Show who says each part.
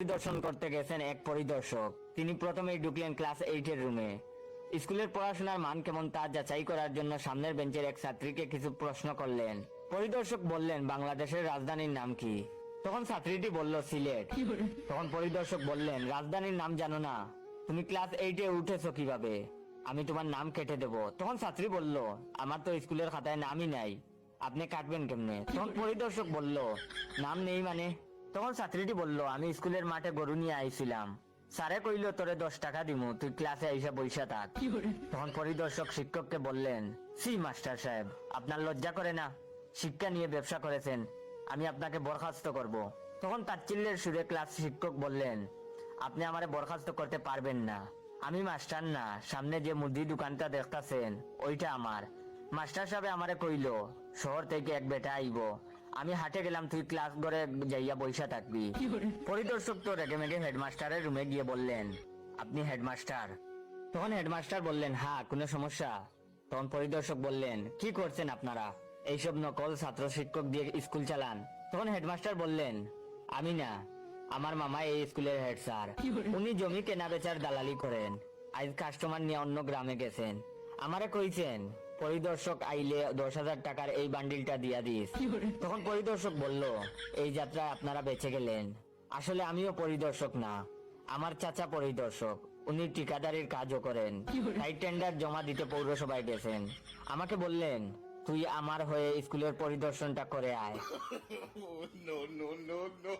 Speaker 1: পরিদর্শন করতে গেছেন এক পরিদর্শক। তিনি প্রথমেই ঢুকলেন ক্লাস 8 এর রুমে। স্কুলের পড়াশোনার মান কেমন তা যাচাই করার জন্য সামনের বেঞ্চের এক ছাত্রীকে কিছু প্রশ্ন করলেন। পরিদর্শক বললেন, বাংলাদেশের রাজধানীর নাম কি? তখন ছাত্রীটি বলল, সিলেট। তখন পরিদর্শক বললেন, রাজধানীর নাম জানো না? তুমি ক্লাস 8-এ উঠেছো কিভাবে? আমি তোমার নাম কেটে দেব। তখন ছাত্রী বলল, আমার তো স্কুলের খাতায় নামই নাই, আপনি কাটবেন কেমনে? তখন পরিদর্শক বলল, নাম নেই মানে? তখন ছাত্রীটি বলল, আমি স্কুলের মাঠে গরু নিয়ে আইছিলাম, স্যারে কইল তোরে 10 টাকা দিমু, তুই ক্লাসে আইসা বইসা থাক। তখন পরিদর্শক শিক্ষককে বললেন, সি মাস্টার সাহেব, আপনার লজ্জা করে না? শিক্ষা নিয়ে ব্যবসা করেছেন, আমি আপনাকে বরখাস্ত করব। তখন তাচ্ছিল্যের সুরে ক্লাস শিক্ষক বললেন, আপনি আমারে বরখাস্ত করতে পারবেন না, আমি মাস্টার না, সামনে যে মুদি দোকানটা দেখতাছেন ওইটা আমার। মাস্টার সাহেব আমারে কইল শহর থেকে এক বেটা আইব, আমি হাটে গেলাম, তুই ক্লাস ঘরে যাইয়া বইসা থাকবি। পরিদর্শক তো রেগে মেগে হেডমাস্টারের রুমে গিয়ে বললেন, আপনি হেডমাস্টার? তখন হেডমাস্টার বললেন, হ্যাঁ, কোনো সমস্যা? তখন পরিদর্শক বললেন, কি করছেন আপনারা? এইসব নকল ছাত্র শিক্ষক দিয়ে স্কুল চালান? তখন হেডমাস্টার বললেন, আমি না, আমার মামা এই স্কুলের হেড স্যার, উনি জমি কেনা বেচার দালালি করেন, আজ কাস্টমার নিয়ে অন্য গ্রামে গেছেন, আমারে কইছেন পরিদর্শক আইলে 10,000 টাকার এই বান্ডিলটা দিয়া দিস। তখন পরিদর্শক বলল, এই যাত্রায় আপনারা বেঁচে গেলেন, আসলে আমিও পরিদর্শক না, আমার চাচা পরিদর্শক, উনি ঠিকাদারির কাজও করেন, তাই টেন্ডার জমা দিতে পৌরসভায় গেছেন। আমাকে বললেন, তুই আমার হয়ে স্কুলের পরিদর্শনটা করে আয়।
Speaker 2: No, no, no, no.